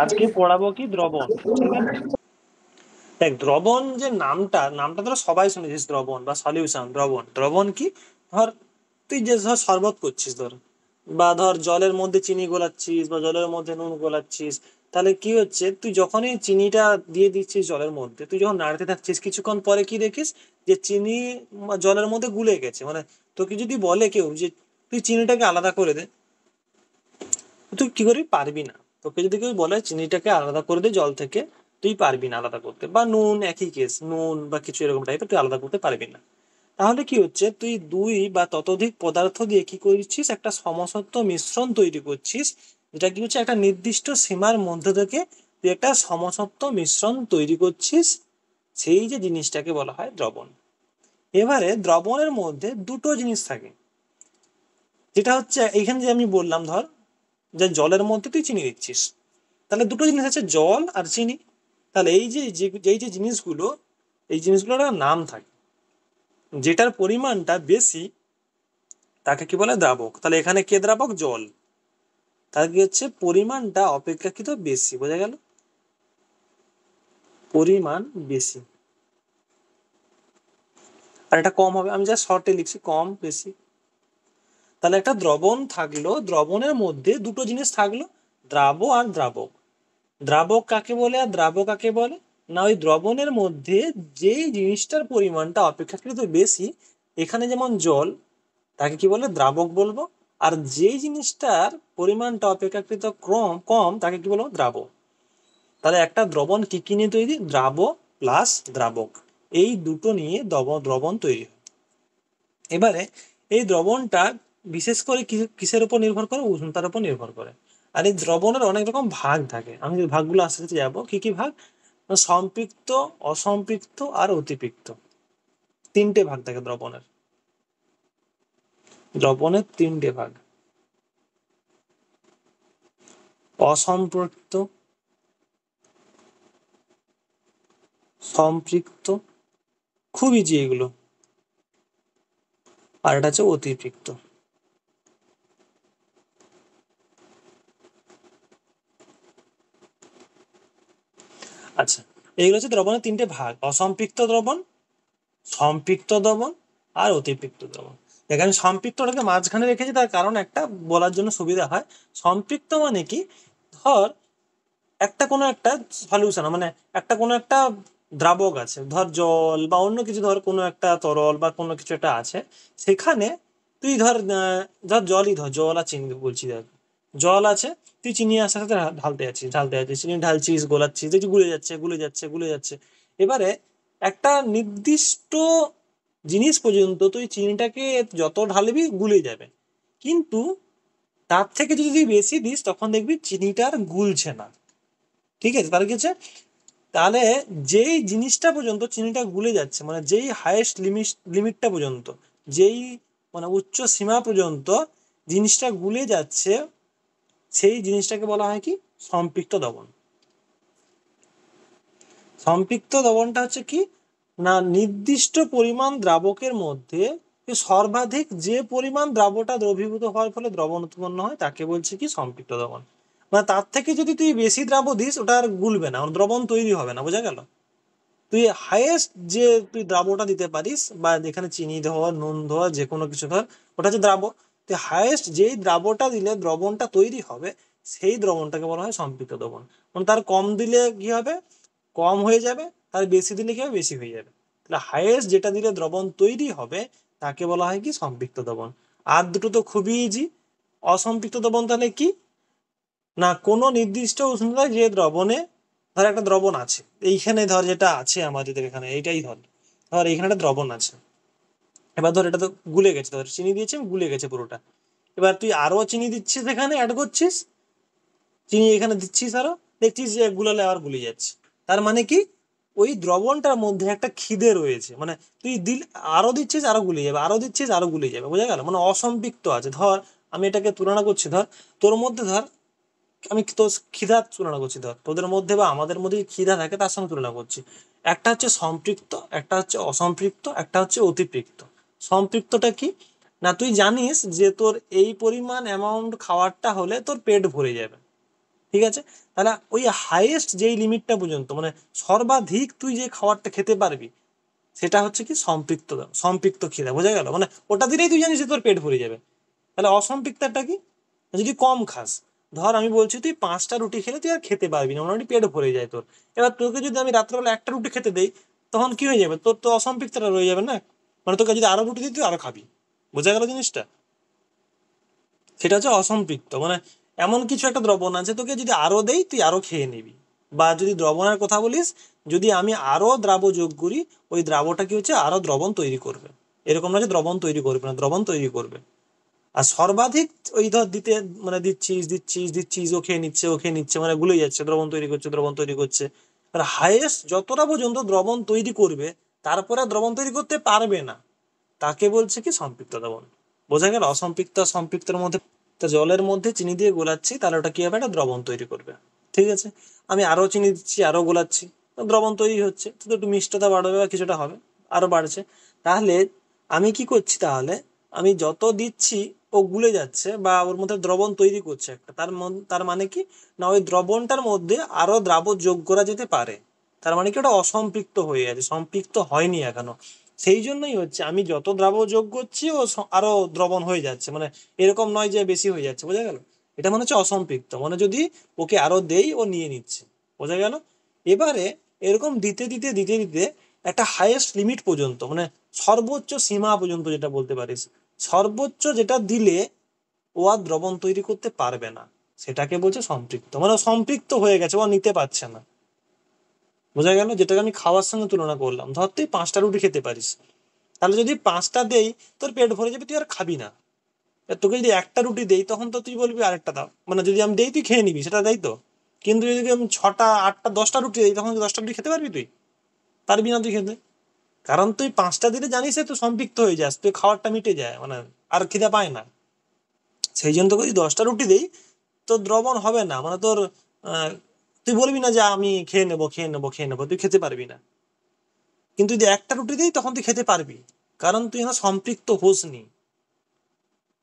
আজকে পড়াবো কি দ্রবণ, ঠিক আছে। দেখ, দ্রবণ যে নামটা নামটা ধরো সবাই শুনেছিস, দ্রবণ বা সলিউশন। দ্রবণ দ্রবণ কি? ধর তুই যে ধর শরবত করছিস ধর, বা ধর জলের মধ্যে চিনি গোলাচ্ছিস বা জলের মধ্যে নুন গোলাচ্ছিস, তাহলে কি হচ্ছে, তুই যখনই চিনিটা দিয়ে দিচ্ছিস জলের মধ্যে, তুই যখন নাড়তে থাকছিস কিছুক্ষণ পরে কি দেখিস যে চিনি জলের মধ্যে গুলে গেছে। মানে তোকে যদি বলে কেউ যে তুই চিনিটাকে আলাদা করে দে, তুই কি করবি? পারবি না। তোকে যদি কেউ বলে চিনিটাকে আলাদা করে দে জল থেকে, তুই পারবি না আলাদা করতে। বা নুন, একই কেস, নুন বা কিছু এরকম টাইপের তুই আলাদা করতে পারবি না। তাহলে কি হচ্ছে, তুই দুই বা ততোধিক পদার্থ দিয়ে কি করছিস, একটা সমসত্ব মিশ্রণ তৈরি করছিস। যেটা কি হচ্ছে, একটা নির্দিষ্ট সীমার মধ্যে থেকে তুই একটা সমসত্ব মিশ্রণ তৈরি করছিস। সেই যে জিনিসটাকে বলা হয় দ্রবণ। এবারে দ্রবণের মধ্যে দুটো জিনিস থাকে, যেটা হচ্ছে এইখানে যে আমি বললাম, ধর যে জলের মধ্যে তুই চিনি দিচ্ছিস, তাহলে দুটো জিনিস আছে, জল আর চিনি। তাহলে এই যে জিনিসগুলো, এই জিনিসগুলোর একটা নাম থাকে। যেটার পরিমাণটা বেশি তাকে কি বলে? দ্রাবক। তাহলে এখানে কে দ্রাবক? জল। তার কি হচ্ছে, পরিমাণটা অপেক্ষাকৃত বেশি। বোঝা গেল? পরিমাণ বেশি। আর এটা কম হবে, আমি যা শর্টে লিখছি, কম বেশি। তাহলে একটা দ্রবণ থাকলো, দ্রবণের মধ্যে দুটো জিনিস থাকলো, দ্রাব্য আর দ্রাবক। দ্রাবক কাকে বলে আর দ্রাব্য কাকে বলে? না, ওই দ্রবণের মধ্যে যেই জিনিসটার পরিমাণটা অপেক্ষাকৃত বেশি, এখানে যেমন জল, তাকে কি বলে? দ্রাবক বলবো। আর যেই জিনিসটার পরিমাণটা অপেক্ষাকৃত কম কম তাকে কি বলবো? দ্রাবক। তাহলে একটা দ্রবণ কি কি নিয়ে তৈরি? দ্রাব্য প্লাস দ্রাবক, এই দুটো নিয়ে দ্রবণ তৈরি হয়। এবারে এই দ্রবণটা বিশেষ করে কিসের উপর নির্ভর করে? উষ্ণতার উপর নির্ভর করে। আর এই দ্রবণের অনেক রকম ভাগ থাকে, আমি ভাগগুলো আস্তে আস্তে যাবো। কি কি ভাগ? সম্পৃক্ত, অসম্পৃক্ত আর অতিপৃক্ত। তিনটে ভাগ থাকে দ্রবণের। দ্রবণের তিনটে ভাগ: অসম্পৃক্ত, সম্পৃক্ত, খুব ইজি এগুলো, আর এটা হচ্ছে অতিপৃক্ত। আচ্ছা, এইগুলো হচ্ছে দ্রবণের তিনটে ভাগ: অসম্পৃক্ত দ্রবণ, সম্পৃক্ত দ্রবণ আর অতিপৃক্ত দ্রবণ। এখানে সম্পৃক্তটাকে মাঝখানে রেখেছি, তার কারণ একটা বলার জন্য সুবিধা হয়। সম্পৃক্ত মানে কি? ধর একটা কোনো একটা সলিউশন, মানে একটা কোনো একটা দ্রাবক আছে, ধর জল বা অন্য কিছু, ধর কোনো একটা তরল বা কোনো কিছু একটা আছে, সেখানে তুই ধর ধর জলই, ধর জল আর চিনি বলছি, ধর জল আছে, তুই চিনি আস্তে আস্তে ঢালতে যাচ্ছিস, চিনি ঢালছিস, গোলাচ্ছিস, দেখছি গুলে যাচ্ছে, গুলে যাচ্ছে, গুলে যাচ্ছে। এবারে একটা নির্দিষ্ট জিনিস পর্যন্ত তুই চিনিটাকে যত ঢালবি গুলে যাবে, কিন্তু তার থেকে যদি তুই বেশি দিস তখন দেখবি চিনিটা আর গুলছে না। ঠিক আছে? তাহলে কি হচ্ছে, তাহলে যেই জিনিসটা পর্যন্ত চিনিটা গুলে যাচ্ছে, মানে যেই হাইয়েস্ট লিমিটটা পর্যন্ত, যেই মানে উচ্চ সীমা পর্যন্ত জিনিসটা গুলে যাচ্ছে, সেই জিনিসটাকে বলা হয় কি? সম্পৃক্ত দ্রবণ। সম্পৃক্ত দ্রবণটা হচ্ছে কি না, নির্দিষ্ট পরিমাণ দ্রাবকের মধ্যে সর্বাধিক যে পরিমাণ দ্রাবটা দ্রবীভূত হওয়ার ফলে দ্রবণ উৎপন্ন হয় তাকে বলছে কি? সম্পৃক্ত দ্রবণ। মানে তার থেকে যদি তুই বেশি দ্রাব দিস, ওটা আর গুলবে না, দ্রবণ তৈরি হবে না। বোঝা গেল? তুই হাইয়েস্ট যে তুই দ্রাবটা দিতে পারিস, বা যেখানে চিনি ধর, নুন ধর, যে কোনো কিছু ধর, ওটা হচ্ছে দ্রাব। তুই হাইয়েস্ট যেই দ্রাবটা দিলে দ্রবণটা তৈরি হবে, সেই দ্রবণটাকে বলা হয় সম্পৃক্ত দ্রবণ। মানে তার কম দিলে কি হবে? কম হয়ে যাবে। তার বেশি দিলে কি হবে? বেশি হয়ে যাবে। তাহলে হাইয়েস্ট যেটা দিলে দ্রবণ তৈরি হবে তাকে বলা হয় কি? সম্পৃক্ত দ্রবণ। আর দুটো তো খুবই ইজি। অসম্পৃক্ত দ্রবণ তাহলে কি না, কোনো নির্দিষ্ট উষ্ণতায় যে দ্রবণে, ধর একটা দ্রবণ আছে, এইখানে ধর যেটা আছে আমাদের এখানে, এইটাই ধর, ধর এইখানে একটা দ্রবণ আছে। এবার ধর এটা তো গুলে গেছে, ধর চিনি দিয়েছি, গুলে গেছে পুরোটা। এবার তুই আরো চিনি দিচ্ছিস, এখানে অ্যাড করছিস, চিনি এখানে দিচ্ছিস আরো, দেখছিস যে গুলালে আবার গুলে যাচ্ছে। তার মানে কি? ওই দ্রবণটার মধ্যে একটা খিদে রয়েছে, মানে তুই আরো দিচ্ছিস আরো গুলে যাবে, আরো দিচ্ছিস আরো গুলে যাবে। বোঝা গেল? মানে অসম্পৃক্ত আছে। ধর আমি এটাকে তুলনা করছি, ধর তোর মধ্যে, ধর আমি তোর খিদার তুলনা করছি, ধর তোদের মধ্যে বা আমাদের মধ্যে খিদা থাকে তার সঙ্গে তুলনা করছি। একটা হচ্ছে সম্পৃক্ত, একটা হচ্ছে অসম্পৃক্ত, একটা হচ্ছে অতিপৃক্ত। সম্পৃক্তটা কি না, তুই জানিস যে তোর এই পরিমাণ অ্যামাউন্ট খাবারটা হলে তোর পেট ভরে যাবে, ঠিক আছে, তাহলে ওই হাইয়েস্ট যেই লিমিটটা পর্যন্ত, মানে সর্বাধিক তুই যে খাবারটা খেতে পারবি, সেটা হচ্ছে কি সম্পৃক্ত, সম্পৃক্ত খিদা। বোঝা গেল? মানে ওটা দিলেই তুই জানিস যে তোর পেট ভরে যাবে। তাহলে অসম্পৃক্তটা কি? যদি কম খাস, ধর আমি বলছি তুই 5টা রুটি খেলে তুই আর খেতে পারবি না, মোটামুটি পেট ভরে যায় তোর। এবার তোকে যদি আমি রাত্রেবেলা একটা রুটি খেতে দেই, তখন কি হয়ে যাবে? তোর তো অসম্পৃক্তটা রয়ে যাবে না। মানে তোকে যদি আরো রুটি দিই তুই আরো খাবি। বোঝা গেল জিনিসটা? সেটা হচ্ছে অসম্পৃক্ত। মানে এমন কিছু একটা দ্রবণ আছে, তোকে যদি আরো দেই তুই আরো খেয়ে নিবি। বা যদি দ্রবণের কথা বলিস, যদি আমি আরো দ্রাব যোগ করি, ওই দ্রাবটা কি হচ্ছে আরো দ্রবণ তৈরি করবে। এরকম না যে দ্রবণ তৈরি করবে না, দ্রবণ তৈরি করবে। আর সর্বাধিক ওই ধর দিতে, মানে দিচ্ছিস দিচ্ছিস দিচ্ছিস, ও খেয়ে নিচ্ছে ও খেয়ে নিচ্ছে, মানে গুলোই যাচ্ছে, দ্রবণ তৈরি করছে দ্রবণ তৈরি করছে। আর হাইয়েস্ট যতটা পর্যন্ত দ্রবণ তৈরি করবে, তারপরে আর দ্রবণ তৈরি করতে পারবে না, তাকে বলছে কি সম্পৃক্ত দ্রবণ। বোঝা গেল? অসম্পৃক্ত আর সম্পৃক্তের মধ্যে। তা জলের মধ্যে চিনি দিয়ে গোলাচ্ছি, তাহলে ওটা কি হবে? একটা দ্রবণ তৈরি করবে। ঠিক আছে, আমি আরো চিনি দিচ্ছি, আরো গোলাচ্ছি, তো দ্রবণ তৈরি হচ্ছে, তো একটু মিষ্টতা বাড়বে বা কিছুটা হবে, আরো বাড়ছে। তাহলে আমি কি করছি? তাহলে আমি যত দিচ্ছি ও গুলে যাচ্ছে বা ওর মধ্যে দ্রবণ তৈরি করছে একটা, তার মানে কি না, ওই দ্রবণটার মধ্যে আরো দ্রাব যোগ করা যেতে পারে। তার মানে কি ওটা অসম্পৃক্ত হয়ে গেছে, সম্পৃক্ত হয়নি এখনো। সেই জন্যই হচ্ছে আমি যত দ্রাব যোগ করছি ও আরো দ্রবণ হয়ে যাচ্ছে, মানে এরকম নয় যে বেশি হয়ে যাচ্ছে। বোঝা গেল? এটা মনে হচ্ছে অসম্পৃক্ত, মানে যদি ওকে আরো দেই ও নিয়ে নিচ্ছে। বোঝা গেল? এবারে এরকম দিতে দিতে দিতে দিতে একটা হাইয়েস্ট লিমিট পর্যন্ত, মানে সর্বোচ্চ সীমা পর্যন্ত যেটা বলতে পারিস, সর্বোচ্চ যেটা দিলে ও আর দ্রবণ তৈরি করতে পারবে না, সেটাকে বলছে সম্পৃক্ত। মানে ও সম্পৃক্ত হয়ে গেছে, ও নিতে পারছে না। বোঝা গেল? যেটাকে আমি খাওয়ার সঙ্গে তুলনা করলাম, ধর তুই 5টা রুটি খেতে পারিস, তাহলে যদি 5টা দেই তোর পেট ভরে যাবে, তুই আর খাবি না। এবার তোকে যদি একটা রুটি দেই, তখন তো তুই বলবি আরেকটা দাও, মানে যদি আমি দেই তুই খেয়ে নিবি, সেটা দেই তো। কিন্তু যদি আমি 6টা 8টা 10টা রুটি দিই, তখন কি 10টা রুটি খেতে পারবি তুই? পারবি না তুই খেতে। কারণ তুই 5টা দিলে জানিস তুই সম্পৃক্ত হয়ে যাস, তুই খাওয়ারটা মিটে যায়, মানে আর খিদে পায় না। সেই জন্য তোকে যদি 10টা রুটি দেই, তোর দ্রবণ হবে না, মানে তোর আহ, তুই বলবি না যে আমি খেয়ে নেবো খেয়ে নেবো খেয়ে নেবো, তুই খেতে পারবি না। কিন্তু যদি একটা রুটি দিই, তখন তুই খেতে পারবি, কারণ তুই না সম্পৃক্ত হোসনি।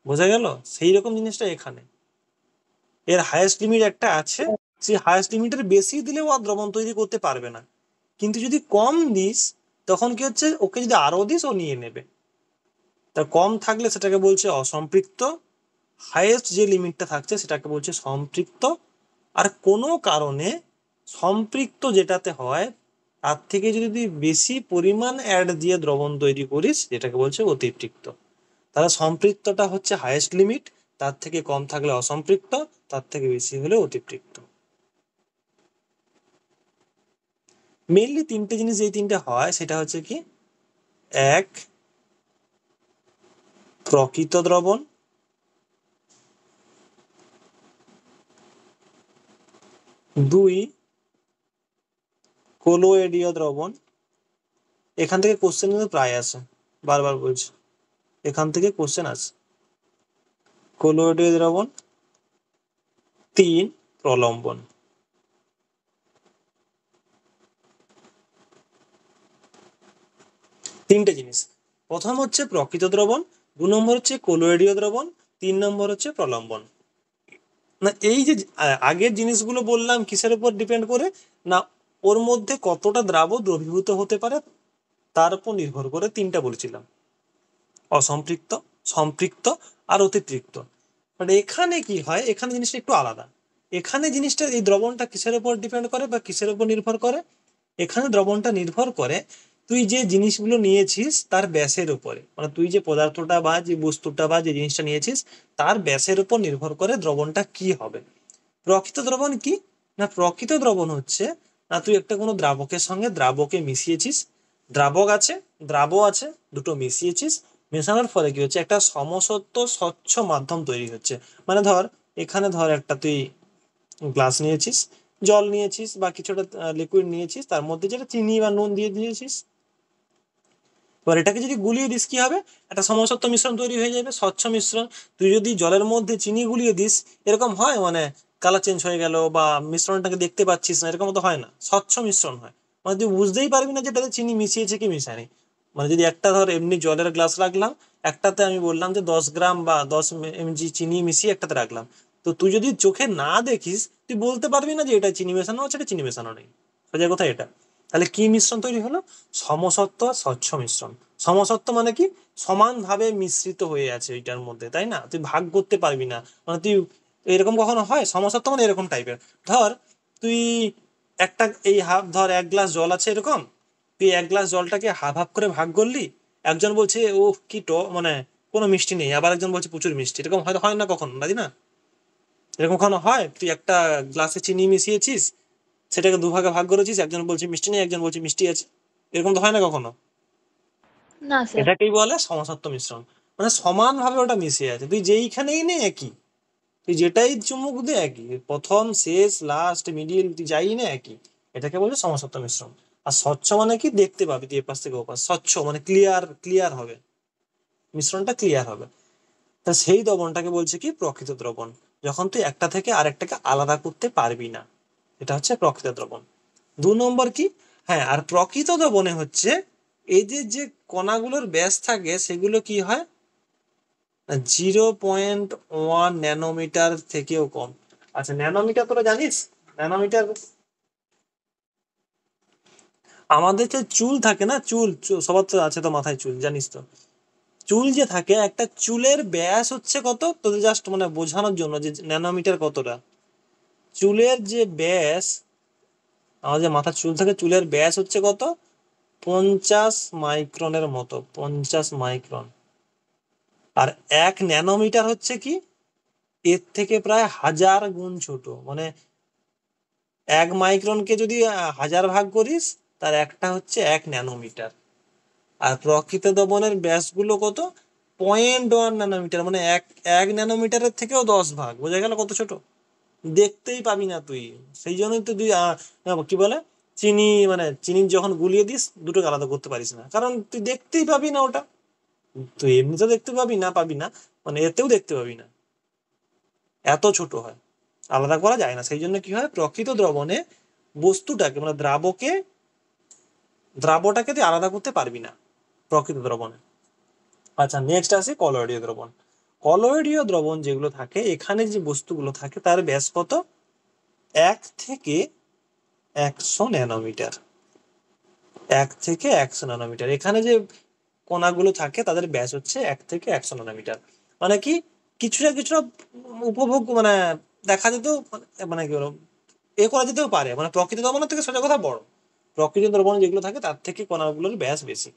বোঝা গেল? সেই রকম জিনিসটা এখানে। এর হায়েস্ট লিমিট একটা আছে, সেই হায়েস্ট লিমিটের বেশি দিলেও আর দ্রবণ তৈরি করতে পারবে না। কিন্তু যদি কম দিস, তখন কি হচ্ছে, ওকে যদি আরো দিস ও নিয়ে নেবে। তা কম থাকলে সেটাকে বলছে অসম্পৃক্ত, হাইয়েস্ট যে লিমিটটা থাকছে সেটাকে বলছে সম্পৃক্ত। আর কোনো কারণে সম্পৃক্ত যেটাতে হয়, তার থেকে যদি তুই বেশি পরিমাণ অ্যাড দিয়ে দ্রবণ তৈরি করিস, যেটাকে বলছে অতিপৃক্ত। তাহলে সম্পৃক্তটা হচ্ছে হাইয়েস্ট লিমিট, তার থেকে কম থাকলে অসম্পৃক্ত, তার থেকে বেশি হলে অতিপৃক্ত। মেইনলি তিনটে জিনিস এই তিনটে হয়, সেটা হচ্ছে কি, এক প্রকৃত দ্রবণ, দুই কোলোয়েডীয় দ্রবণ। এখান থেকে কোশ্চেন কিন্তু প্রায় আসে, বারবার বলছি, এখান থেকে কোশ্চেন আসে। কোলোয়েডীয় দ্রবণ, তিন প্রলম্বন। তিনটে জিনিস, প্রথম হচ্ছে প্রকৃত দ্রবণ, 2 নম্বর হচ্ছে কোলোয়েডীয় দ্রবণ, 3 নম্বর হচ্ছে প্রলম্বন। না এই যে আগের জিনিসগুলো বললাম কিসের উপর ডিপেন্ড করে, না ওর মধ্যে কতটা দ্রবীভূত হতে পারে তার উপর নির্ভর করে তিনটা বলেছিলাম: অসম্পৃক্ত, সম্পৃক্ত আর অতিপৃক্ত। বাট এখানে কি হয়, এখানে জিনিসটা একটু আলাদা। এখানে জিনিসটা, এই দ্রবণটা কিসের উপর ডিপেন্ড করে বা কিসের উপর নির্ভর করে? এখানে দ্রবণটা নির্ভর করে তুই যে জিনিসগুলো নিয়েছিস তার ব্যাসের উপরে, মানে তুই যে পদার্থটা বা যে বস্তুটা বা যে জিনিসটা নিয়েছিস, তার ব্যাসের উপর নির্ভর করে দ্রবণটা কি হবে। প্রকৃত দ্রবণ কি? না প্রকৃত দ্রবণ হচ্ছে, না তুই একটা কোনো দ্রাবকের সঙ্গে দ্রাবকে মিশিয়েছিস, দ্রাবক আছে দ্রাব আছে, দুটো মিশিয়েছিস, মেশানোর ফলে কি হচ্ছে, একটা সমসত্ব স্বচ্ছ মাধ্যম তৈরি হচ্ছে। মানে ধর, এখানে ধর একটা তুই গ্লাস নিয়েছিস, জল নিয়েছিস বা কিছুটা লিকুইড নিয়েছিস, তার মধ্যে যেটা চিনি বা নুন দিয়ে দিয়েছিস। এবার এটাকে যদি গুলিয়ে দিস, কি হবে? একটা সমসত্ব মিশ্রণ তৈরি হয়ে যাবে, স্বচ্ছ মিশ্রণ। তুই যদি জলের মধ্যে চিনি গুলিয়ে দিস, এরকম হয়, মানে কালার চেঞ্জ হয়ে গেল বা মিশ্রণটাকে দেখতে পাচ্ছিস না, এরকম তো হয় না, স্বচ্ছ মিশ্রণ হয়। মানে তুই বুঝতেই পারবি না যে এটাতে চিনি মিশিয়েছে কি মিশায়নি। মানে যদি একটা ধর এমনি জলের গ্লাস রাখলাম, একটাতে আমি বললাম যে 10 গ্রাম বা 10 mg চিনি মিশিয়ে একটাতে রাখলাম, তো তুই যদি চোখে না দেখিস তুই বলতে পারবি না যে এটা চিনি মেশানো আছে, এটা চিনি মেশানো নেই। সোজা কথা এটা। তাহলে কি মিশ্রণ তৈরি হলো? সমসত্ব আর স্বচ্ছ মিশ্রণ। সমসত্ব মানে কি? সমানভাবে মিশ্রিত হয়ে আছে এটার মধ্যে, তাই না? তুই ভাগ করতে পারবি না, মানে তুই এরকম কখনো হয়? সমসত্ব মানে এরকম টাইপের। ধর তুই একটা এই হাফ, ধর এক গ্লাস জল আছে এরকম, তুই এক গ্লাস জলটাকে হাফ হাফ করে ভাগ করলি, একজন বলছে ও কি মানে কোনো মিষ্টি নেই, আবার একজন বলছে প্রচুর মিষ্টি, এরকম হয়তো হয় না কখনো, তাই না? এরকম কখনো হয়? তুই একটা গ্লাসে চিনি মিশিয়েছিস, সেটাকে দুভাগে ভাগ করেছিস, একজন বলছে মিষ্টি নেই, একজন বলছে মিষ্টি আছে, এরকম তো হয় না কখনো? না স্যার। এটাকেই বলে সমসত্ব মিশ্রণ। মানে সমানভাবে ওটা মিশে আছে, তুই যেইখানেই নে একই, তুই যেটাই চুমুক দে একই, প্রথম শেষ লাস্ট মিডিল তুই যাই না একই। এটাকে বলে সমসত্ব মিশ্রণ। আর স্বচ্ছ মানে কি? দেখতে পাবি তুই এপাশ থেকে ওপাশ, স্বচ্ছ মানে ক্লিয়ার, ক্লিয়ার হবে, মিশ্রণটা ক্লিয়ার হবে। তা সেই দ্রবণটাকে বলছে কি? প্রকৃত দ্রবণ। যখন তুই একটা থেকে আরেকটাকে আলাদা করতে পারবি না, এটা হচ্ছে প্রকৃত দ্রবণ। 2 নম্বর কি? হ্যাঁ, আর প্রকৃত দ্রবণে হচ্ছে এই যে যে কণাগুলোর ব্যাস থাকে সেগুলো কি হয়? 0.1 ন্যানোমিটার থেকেও কম। আচ্ছা, ন্যানোমিটার তোরা জানিস? ন্যানোমিটার, আমাদের যে চুল থাকে না, সবার তো আছে তো মাথায় চুল, জানিস তো? চুল যে থাকে, একটা চুলের ব্যাস হচ্ছে কত, তোদের জাস্ট মানে বোঝানোর জন্য যে ন্যানোমিটার কতটা। চুলের যে ব্যাস, আমাদের যে মাথার চুল থাকে, চুলের ব্যাস হচ্ছে কত? 50 মাইক্রনের মতো, 50 মাইক্রন। আর 1 ন্যানোমিটার হচ্ছে কি? এর থেকে প্রায় 1000 গুণ ছোট। মানে 1 মাইক্রনকে যদি 1000 ভাগ করিস, তার একটা হচ্ছে 1 ন্যানোমিটার। আর প্রকৃত দবনের ব্যাসগুলো কত? 0.1 ন্যানোমিটার, মানে এক 1 ন্যানোমিটারের থেকেও 10 ভাগ। বোঝা গেল কত ছোট? দেখতেই পাবি না তুই। সেই জন্যই তো তুই কি বলে, চিনি, মানে চিনি যখন গুলিয়ে দিস দুটোকে আলাদা করতে পারিস না, কারণ তুই দেখতেই পাবি না ওটা। তুই এমনিতেও দেখতে পাবি না, মানে এতেও দেখতে পাবি না, এত ছোট হয়, আলাদা করা যায় না। সেই জন্য কি হয়, প্রকৃত দ্রবণে বস্তুটাকে মানে দ্রাবটাকে তুই আলাদা করতে পারবি না প্রকৃত দ্রবণে। আচ্ছা, নেক্সট আসে কলয়েডীয় দ্রবণ। কলয়েডীয় দ্রবণ যেগুলো থাকে, এখানে যে বস্তুগুলো থাকে তার ব্যাস কত? 1 থেকে 100 ন্যানোমিটার। 1 থেকে 100 ন্যানোমিটার। এখানে যে কণাগুলো থাকে তাদের ব্যাস হচ্ছে 1 থেকে 100 ন্যানোমিটার। মানে কি, কিছুটা কিছুটা উপভোগ মানে দেখা যেত, মানে কি বলবো, করা যেতেও পারে, মানে প্রকৃত দ্রবণের থেকে সোজা কথা বড়। প্রকৃত দ্রবণ যেগুলো থাকে তার থেকে কণাগুলোর ব্যাস বেশি।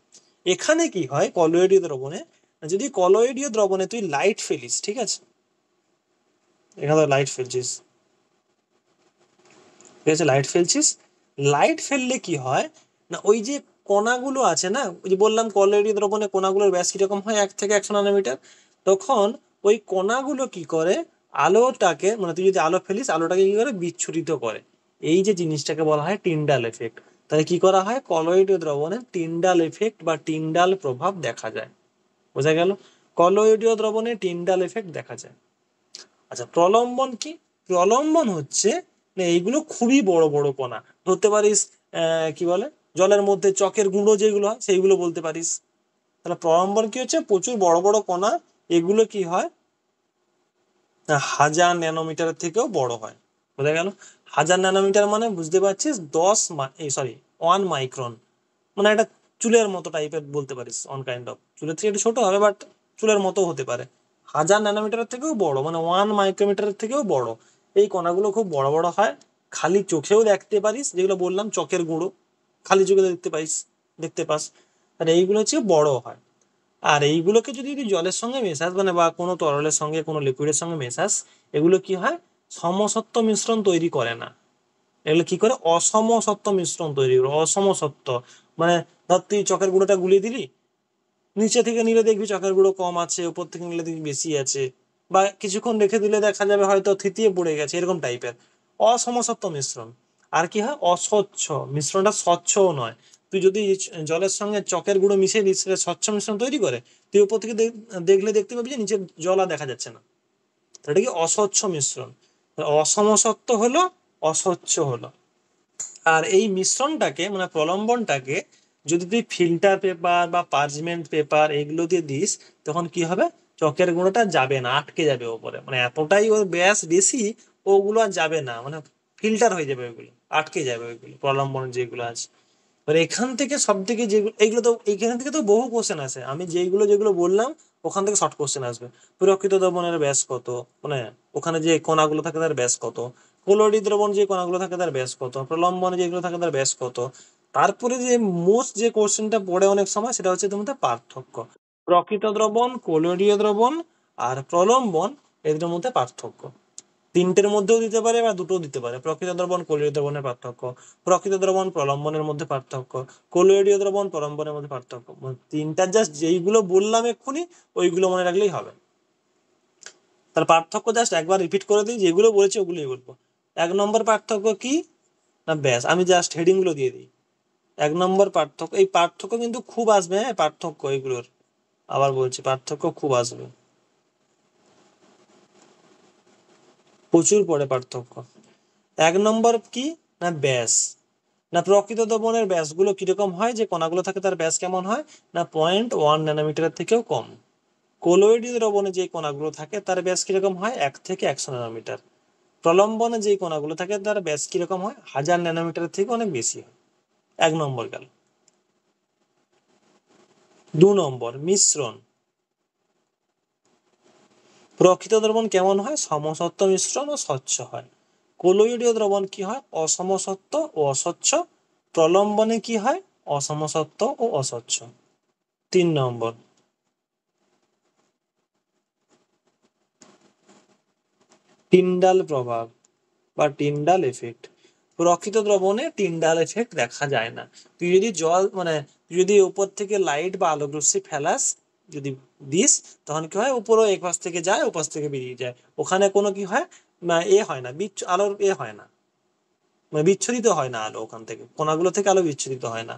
এখানে কি হয় কলয়েডীয় দ্রবণে, যদি কলয়েডীয় দ্রবণে তুই লাইট ফেলিস, ঠিক আছে, এখানে লাইট ফেলছিস, ঠিক আছে, লাইট ফেলছিস, লাইট ফেললে কি হয় না, ওই যে কণাগুলো আছে না, ওই যে বললাম কলয়েডীয় দ্রবণে কণাগুলোর ব্যাস কিরকম হয়, 1 থেকে 100 ন্যানোমিটার। তখন ওই কণাগুলো কি করে, আলোটাকে, মানে তুই যদি আলো ফেলিস, আলোটাকে কি করে, বিচ্ছুরিত করে। এই যে জিনিসটাকে বলা হয় টিন্ডাল এফেক্ট। তাহলে কি করা হয়, কলয়েডীয় দ্রবণে টিন্ডাল এফেক্ট বা টিন্ডাল প্রভাব দেখা যায়। বোঝা গেল? কলয়েডীয় দ্রবণে টিন্ডাল এফেক্ট দেখা যায়। আচ্ছা, প্রলম্বন কি? প্রলম্বন হচ্ছে না, এইগুলো খুবই বড় বড় কণা, ধরতে পারিস কি বলে, জলের মধ্যে চকের গুঁড়ো যেগুলো হয় সেইগুলো বলতে পারিস। তাহলে প্রলম্বন কি হচ্ছে, প্রচুর বড় বড় কণা, এগুলো কি হয় না, 1000 ন্যানোমিটারের থেকেও বড় হয়। বোঝা গেল? 1000 ন্যানোমিটার মানে বুঝতে পারছিস, 1 মাইক্রন, মানে একটা চুলের মতো টাইপের বলতে পারিস, অন কাইন্ড অফ চুলের থেকে একটু ছোট হবে, বাট চুলের মতো হতে পারে। 1000 ন্যানোমিটারের থেকেও বড়, মানে 1 মাইক্রোমিটারের থেকেও বড়। এই কণাগুলো খুব বড় বড় হয়, খালি চোখেও দেখতে পারিস, যেগুলো বললাম চকের গুঁড়ো, খালি চোখে দেখতে পাস। আর এইগুলো হচ্ছে বড় হয়। আর এইগুলোকে যদি তুই জলের সঙ্গে মেশাস, মানে বা কোনো তরলের সঙ্গে, কোনো লিকুইডের সঙ্গে মেশাস, এগুলো কি হয়, সমসত্ব মিশ্রণ তৈরি করে না। এগুলো কি করে, অসমসত্ব মিশ্রণ তৈরি করে। অসমসত্ব মানে, ধর তুই চকের গুঁড়োটা গুলিয়ে দিলি, নিচে থেকে নিলে দেখবি চকের গুঁড়ো কম আছে, উপর থেকে নিলে দেখবি বেশি আছে, বা কিছুক্ষণ রেখে দিলে দেখা যাবে হয়তো থিতিয়ে পড়ে গেছে, এরকম টাইপের অসমসত্ব মিশ্রণ। আর কি হয়, অস্বচ্ছ মিশ্রণটা, স্বচ্ছও নয়। তুই যদি জলের সঙ্গে চকের গুঁড়ো মিশিয়ে দিস, সেটা স্বচ্ছ মিশ্রণ তৈরি করে, তুই উপর থেকে দেখলে দেখতে পাবি যে নিচে জল আর দেখা যাচ্ছে না। এটা কি, অস্বচ্ছ মিশ্রণ। অসমসত্ব হলো, অস্বচ্ছ হলো। আর এই মিশ্রণটাকে মানে প্রলম্বনটাকে যদি তুই ফিল্টার পেপার বা পার্চমেন্ট পেপার এগুলো দিয়ে দিস, তখন কি হবে, চকের গুঁড়োটা যাবে না, আটকে যাবে ওপরে, মানে এতটাই ওর ব্যাস বেশি, ওগুলো আর যাবে না, মানে ফিল্টার হয়ে যাবে ওইগুলো, আটকে যাবে ওইগুলো প্রলম্বন যেগুলো আছে। এবার এখান থেকে সব থেকে যেগুলো, এইগুলো তো এইখান থেকে তো বহু কোশ্চেন আসে, আমি যেইগুলো যেগুলো বললাম ওখান থেকে শর্ট কোশ্চেন আসবে। প্রকৃত দ্রবণের ব্যাস কত, মানে ওখানে যে কণাগুলো থাকে তার ব্যাস কত, কোলয়েড দ্রবণ যে কণাগুলো থাকে তার ব্যাস কত, প্রলম্বনে যেগুলো থাকে তার ব্যাস কত। তারপরে যে মোস্ট যে কোশ্চেনটা পড়ে অনেক সময়, সেটা হচ্ছে তোমাদের পার্থক্য, প্রকৃত দ্রবণ, কোলয়েডীয় দ্রবণ আর প্রলম্বন, এদের মধ্যে পার্থক্য। তিনটের মধ্যেও দিতে পারে বা দুটো দিতে পারে, প্রকৃত দ্রবণ কোলয়েডীয় দ্রবণের পার্থক্য, প্রকৃত দ্রবণ প্রলম্বনের মধ্যে পার্থক্য, কোলয়েডীয় দ্রবণ প্রলম্বনের মধ্যে পার্থক্য, মানে তিনটা জাস্ট যেইগুলো বললাম এক্ষুনি ওইগুলো মনে রাখলেই হবে। তার পার্থক্য জাস্ট একবার রিপিট করে দিই, যেগুলো বলেছি ওগুলোই বলবো। 1 নম্বর পার্থক্য কি না ব্যাস, আমি জাস্ট হেডিং গুলো দিয়ে দিই। 1 নম্বর পার্থক্য, এই পার্থক্য কিন্তু খুব আসবে, হ্যাঁ পার্থক্য এগুলোর, আবার বলছি পার্থক্য খুব আসবে, প্রচুর পড়ে পার্থক্য। 1 নম্বর কি না ব্যাস, না প্রকৃত দ্রবণের ব্যাসগুলো কিরকম হয়, যে কণাগুলো থাকে তার ব্যাস কেমন হয়, না 0.1 ন্যানোমিটারের থেকেও কম। কোলয়েডীয় দ্রবণে যে কণাগুলো থাকে তার ব্যাস কিরকম হয়, 1 থেকে 100 ন্যানোমিটার। প্রলম্বনে যে কণাগুলো থাকে তার ব্যাস কিরকম হয়, 1000 ন্যানোমিটারের থেকে অনেক বেশি হয়। 1 নম্বর গেল। 2 নম্বর মিশ্রণ, প্রকৃত দ্রবণ কেমন হয়, সমসত্ব মিশ্রণ ও স্বচ্ছ হয়। কোলয়েডীয় দ্রবণ কি হয়, অসমসত্ব ও অস্বচ্ছ। প্রলম্বনে কি হয়, অসমসত্ব ও অস্বচ্ছ। 3 নম্বর টিন্ডাল প্রভাব বা টিন্ডাল এফেক্ট, প্রকৃত দ্রবণে টিন্ডাল এফেক্ট দেখা যায় না। তুই যদি জল মানে তুই যদি উপর থেকে লাইট বা আলোক রশ্মি ফেলাস, যদি দিস, তখন কি হয়, উপরও এক পাশ থেকে যায় ওপাশ থেকে বেরিয়ে যায়, ওখানে কোনো কি হয় না, এ হয় না, আলোর এ হয় না, মানে বিচ্ছুরিত হয় না আলো, ওখান থেকে কণাগুলো থেকে আলো বিচ্ছুরিত হয় না।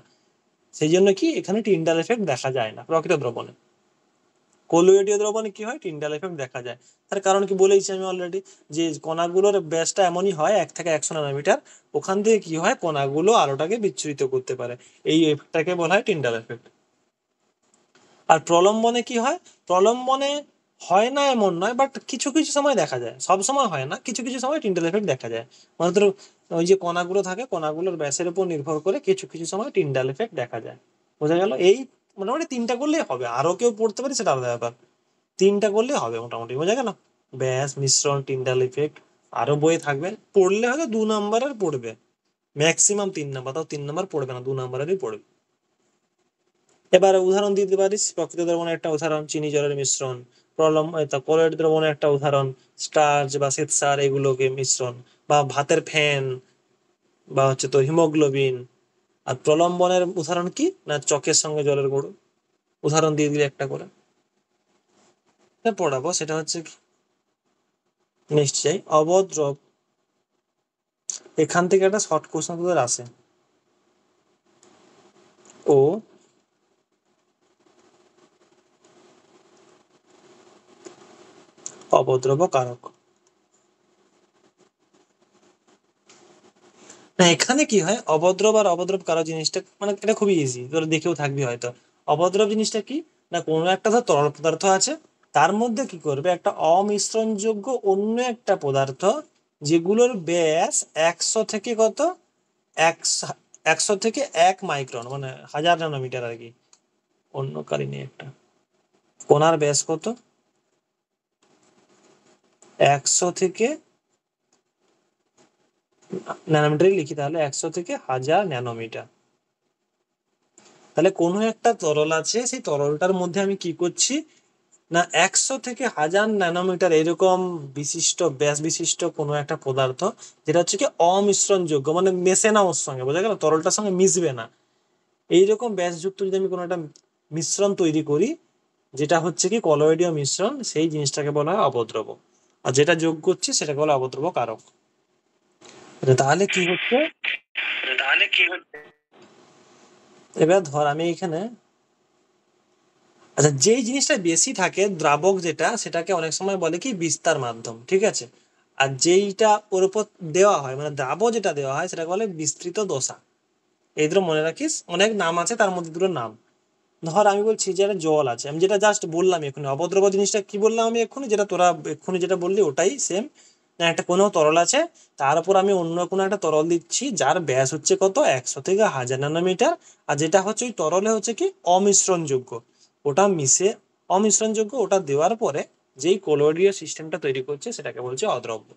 সেই জন্য কি এখানে টিন্ডাল এফেক্ট দেখা যায় না প্রকৃত দ্রবণে। কোলয়েডীয় দ্রবণে কি হয়, টিন্ডাল এফেক্ট দেখা যায়। তার কারণ কি বলেইছি আমি অলরেডি, যে কণাগুলোর ব্যাসটা এমনই হয় 1 থেকে 100 ন্যানোমিটার, ওখান থেকে কি হয়, কণাগুলো আলোটাকে বিচ্ছুরিত করতে পারে, এই এফেক্টটাকে বলা হয় টিন্ডাল এফেক্ট। আর প্রলম্বনে কি হয়, প্রলম্বনে হয় না এমন নয়, বাট কিছু কিছু সময় দেখা যায়, সব সময় হয় না, কিছু কিছু সময় টিন্ডাল এফেক্ট দেখা যায়। মানে ধরো ওই যে কণাগুলো থাকে, কণাগুলোর ব্যাসের উপর নির্ভর করে কিছু কিছু সময় টিন্ডাল এফেক্ট দেখা যায়। বোঝা গেল? এই মোটামুটি তিনটা করলেই হবে, আরো কেউ পড়তে পারে সেটা আলাদা ব্যাপার, তিনটা করলে হবে মোটামুটি, বোঝা গেল? ব্যাস, মিশ্রণ, টিন্ডাল ইফেক্ট, আরো বই থাকবে, পড়লে হয়তো 2 নম্বরের পড়বে, ম্যাক্সিমাম 3 নম্বর, তাও 3 নম্বর পড়বে না, 2 নম্বরেরই পড়বে। এবার উদাহরণ দিতে পারিস, প্রকৃত দ্রবণের একটা উদাহরণ চিনি জলের মিশ্রণ, কোলয়েড দ্রবণের একটা উদাহরণ স্টার্চ বা শ্বেতসার, এগুলোকে মিশ্রণ, বা ভাতের ফেন, বা হচ্ছে তোর হিমোগ্লোবিন। আর প্রলম্বনের উদাহরণ কি না, চকের সঙ্গে জলের গুঁড়ো, উদাহরণ দিয়ে দিলে একটা করে পড়াবো। সেটা হচ্ছে কি, নিশ্চয়ই অবদ্রব, এখান থেকে একটা শর্ট কোশ্চেন তোদের আসে, ও অবদ্রব কারক। না এখানে কি হয়, অভদ্রব আর অভদ্রব কারক জিনিসটা, মানে এটা খুবই ইজি, তোর দেখেও থাকবি হয়তো। অভদ্রব জিনিসটা কি না, কোনো একটা ধর তরল পদার্থ আছে, তার মধ্যে কি করবে, একটা অমিশ্রণযোগ্য অন্য একটা পদার্থ, যেগুলোর ব্যাস 100 থেকে কত, 100 থেকে 1 মাইক্রন, মানে 1000 ন্যানোমিটার আর কি, অন্য কারিনী একটা কোণার ব্যাস কত, 100 থেকে ন্যানোমিটারই লিখি, তাহলে 100 থেকে 1000 ন্যানোমিটার। তাহলে কোনো একটা তরল আছে, সেই তরলটার মধ্যে আমি কি করছি না, 100 থেকে 1000 ন্যানোমিটার এরকম বিশিষ্ট ব্যাস বিশিষ্ট কোনো একটা পদার্থ, যেটা হচ্ছে কি অমিশ্রণযোগ্য, মানে মেশে না ওর সঙ্গে, বোঝা গেল, তরলটার সঙ্গে মিশবে না, এইরকম ব্যাসযুক্ত যদি আমি কোনো একটা মিশ্রণ তৈরি করি, যেটা হচ্ছে কি কলয়েডীয় মিশ্রণ, সেই জিনিসটাকে বলা হয় অবদ্রব। আর যেটা যোগ করছি সেটাকে বলা অবদ্রব কারক। তাহলে কি হচ্ছে, এবার ধর আমি এখানে, আচ্ছা যেই জিনিসটা বেশি থাকে দ্রাবক যেটা, সেটাকে অনেক সময় বলে কি বিস্তার মাধ্যম, ঠিক আছে। আর যেইটা ওর উপর দেওয়া হয়, মানে দ্রাব যেটা দেওয়া হয়, সেটাকে বলে বিস্তৃত দশা। এই দুটো মনে রাখিস, অনেক নাম আছে, তার মধ্যে দুটো নাম। ধর আমি বলছি যে একটা জল আছে, আমি যেটা জাস্ট বললাম এক্ষুনি, অভদ্রব জিনিসটা কি বললাম আমি এক্ষুনি, যেটা তোরা এক্ষুনি যেটা বললি ওটাই সেম। একটা কোনো তরল আছে, তার উপর আমি অন্য কোনো একটা তরল দিচ্ছি যার ব্যাস হচ্ছে কত 100 থেকে 1000 ন্যানোমিটার, আর যেটা হচ্ছে ওই তরলে হচ্ছে কি অমিশ্রণযোগ্য, ওটা মিশে অমিশ্রণযোগ্য, ওটা দেওয়ার পরে যেই কোলয়েডীয় সিস্টেমটা তৈরি করছে সেটাকে বলছে অদ্রব্য,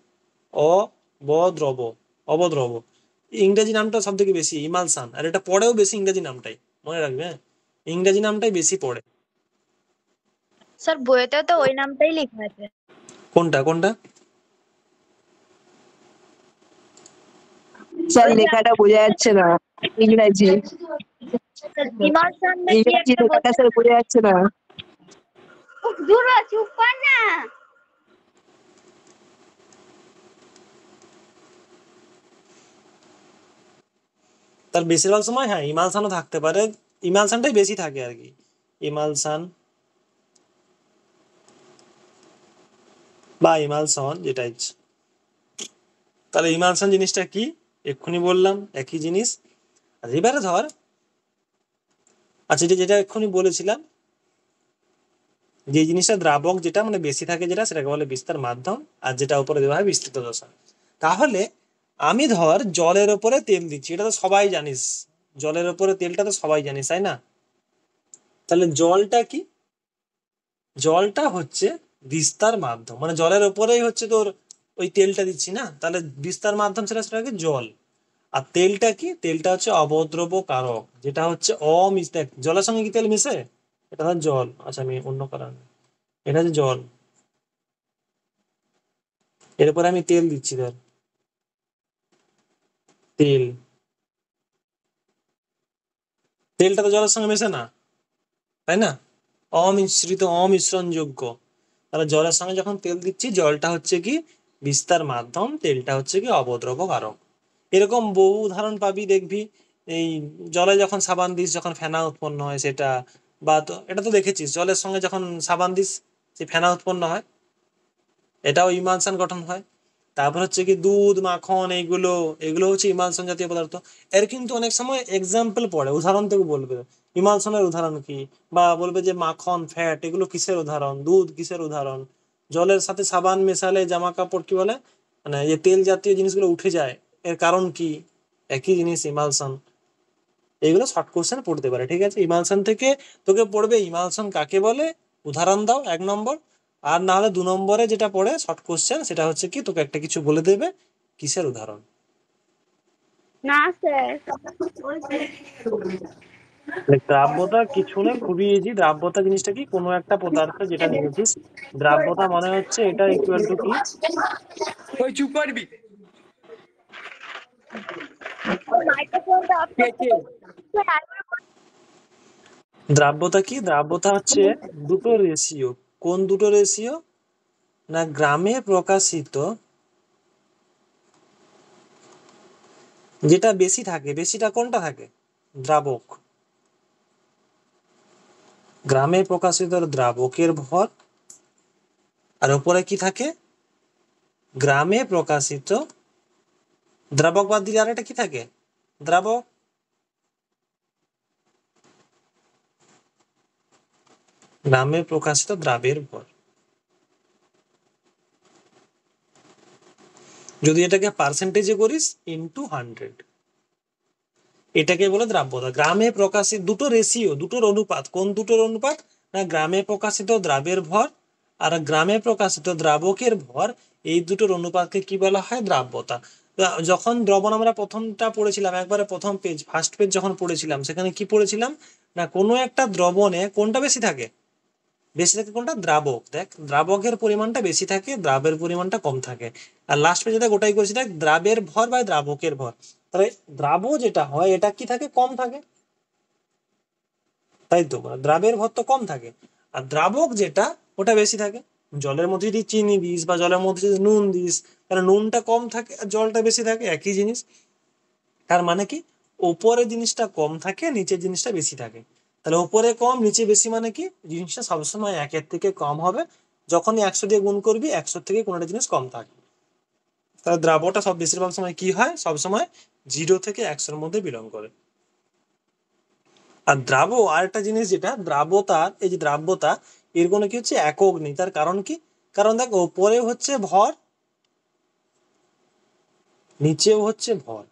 অবদ্রব, অবদ্রব। ইংরেজি নামটা সব থেকে বেশি ইমালসান, আর এটা পড়েও বেশি ইংরেজি নামটাই, মনে রাখবে হ্যাঁ, ইংরেজি নামটাই বেশি পড়ে। স্যার বইয়েতেও তো ওই নামটাই লেখা আছে। কোনটা কোনটা? স্যার ওই যে লেখাটা বোঝা যাচ্ছে না, ইংরাজি ইমালসান না কি ইংরাজি একটা লেখাটা বলছে। স্যার বোঝা যাচ্ছে না। দূর হ, চুপ কর না। তার বেশিরভাগ সময় হ্যাঁ ইমালসানও থাকতে পারে, ইমালসানটাই বেশি থাকে আর কি, ইমালসান বা ইমালসন যেটা ইচ্ছে। তাহলে ইমালসান জিনিসটা কি, এক্ষুনি বললাম একই জিনিস। আর এবারে ধর, আচ্ছা এটা যেটা এক্ষুনি বলেছিলাম, যে জিনিসটা দ্রাবক যেটা মানে বেশি থাকে যেটা, সেটাকে বলে বিস্তার মাধ্যম, আর যেটা উপরে দেওয়া হয় বিস্তৃত দশা। তাহলে আমি ধর জলের ওপরে তেল দিচ্ছি, এটা তো সবাই জানিস, জলের ওপরে তেলটা তো সবাই জানিস তাই না? তাহলে জলটা কি, জলটা হচ্ছে বিস্তার মাধ্যম, মানে জলের ওপরেই হচ্ছে তোর ওই তেলটা দিচ্ছি না, তাহলে বিস্তার মাধ্যম সেটাকে জল। আর তেলটা কি, তেলটা হচ্ছে অবদ্রব কারক, যেটা হচ্ছে দেখ জলের সঙ্গে কি তেল মিশে, এটা হচ্ছে জল, আচ্ছা আমি অন্য কারণ, এটা হচ্ছে জল, এরপরে আমি তেল দিচ্ছি ধর, তেল, তেলটা তো জলের সঙ্গে মেশে না তাই না, অমিশ্রিত অমিশ্রণযোগ্য। তাহলে জলের সঙ্গে যখন তেল দিচ্ছি, জলটা হচ্ছে কি বিস্তার মাধ্যম, তেলটা হচ্ছে কি অবদ্রব কারক। এরকম বহু উদাহরণ পাবি দেখবি, এই জলে যখন সাবান দিস যখন ফেনা উৎপন্ন হয় সেটা, বা তো এটা তো দেখেছিস জলের সঙ্গে যখন সাবান দিস সে ফেনা উৎপন্ন হয়, এটাও ইমালশন গঠন হয়। তারপর হচ্ছে কি দুধ মাখন এইগুলো, এগুলো হচ্ছে ইমালশন জাতীয় পদার্থ। এর কিন্তু অনেক সময় এক্সাম্পল পড়ে, উদাহরণ থেকে বলবে ইমালশনের উদাহরণ কি, বা বলবে যে মাখন ফ্যাট এগুলো কিসের উদাহরণ, দুধ কিসের উদাহরণ। জলের সাথে সাবান মেশালে জামা কাপড় কি বলে, মানে এই তেল জাতীয় জিনিসগুলো উঠে যায়, এর কারণ কি, একই জিনিস ইমালশন। এগুলো শর্ট কোশ্চেন পড়তে পারে, ঠিক আছে? ইমালশন থেকে তোকে পড়বে ইমালশন কাকে বলে, উদাহরণ দাও 1 নম্বর, আর না হলে 2 নম্বরে যেটা পড়ে শর্ট কোশ্চেন সেটা হচ্ছে কি তোকে একটা কিছু বলে দেবে কিসের উদাহরণ। না স্যার। দেখ, দ্রাব্যতা কিছু না, খুবই ইজি। দ্রাব্যতা জিনিসটা কি, কোনো একটা পদার্থ যেটা নিয়েছিস, দ্রাব্যতা মানে হচ্ছে এটা ইকুয়াল টু কি, ওই চুপ করবি। মাইক্রোফোনটা অফ কে করতে কে? বলছে। দ্রাব্যতা কি, দ্রাব্যতা হচ্ছে দুটো রেশিও। কোন দুটো রেশিও, না গ্রামে প্রকাশিত যেটা বেশি থাকে, বেশিটা কোনটা থাকে, দ্রাবক, গ্রামে প্রকাশিত দ্রাবকের ভর, আর উপরে কি থাকে, গ্রামে প্রকাশিত, দ্রাবক বাদ দিলে আর একটা কি থাকে, দ্রাবক, গ্রামে প্রকাশিত দ্রাবের ভর। যদি এটাকে পার্সেন্টেজে করিস ইনটু 100, এটাকে বলে দ্রাব্যতা। গ্রামে প্রকাশিত দুটো রেশিও, দুটোর অনুপাত, কোন দুটোর অনুপাত, না গ্রামে প্রকাশিত দ্রাবের ভর আর গ্রামে প্রকাশিত দ্রাবকের ভর, এই দুটোর অনুপাতকে কি বলা হয়, দ্রাব্যতা। যখন দ্রবণ আমরা প্রথমটা পড়েছিলাম, একবারে প্রথম পেজ ফার্স্ট পেজ যখন পড়েছিলাম, সেখানে কি পড়েছিলাম, না কোনো একটা দ্রবণে কোনটা বেশি থাকে, বেশি থাকে কোনটা, দ্রাবক। দেখ দ্রাবকের পরিমাণটা বেশি থাকে, দ্রাবের পরিমাণটা কম থাকে। আর লাস্ট পেজে দেখ ওটাই করেছি, দেখ দ্রাবের ভর বা দ্রাবকের ভর, তাহলে দ্রাব যেটা হয় এটা কি থাকে, কম থাকে, তাই তো, মানে দ্রাবের ভর তো কম থাকে, আর দ্রাবক যেটা ওটা বেশি থাকে। জলের মধ্যে যদি চিনি দিস বা জলের মধ্যে যদি নুন দিস, তাহলে নুনটা কম থাকে আর জলটা বেশি থাকে, একই জিনিস। তার মানে কি, ওপরে জিনিসটা কম থাকে নিচের জিনিসটা বেশি থাকে। তাহলে ওপরে কম নিচে বেশি মানে কি, জিনিসটা সবসময় 1-এর থেকে কম হবে, যখনই 100 দিয়ে গুণ করবি 100 থেকে কোনোটা জিনিস কম থাকবে। তাহলে দ্রাবকটা সব বেশিরভাগ সময় কি হয়, সবসময় 0 থেকে 100-এর মধ্যে বিলং করে। আর আরেকটা জিনিস যেটা দ্রাব্যতার, এই যে দ্রাব্যতা, এর কোনো কি হচ্ছে একক নেই। তার কারণ কি? কারণ দেখ, ওপরে হচ্ছে ভর, নিচেও হচ্ছে ভর,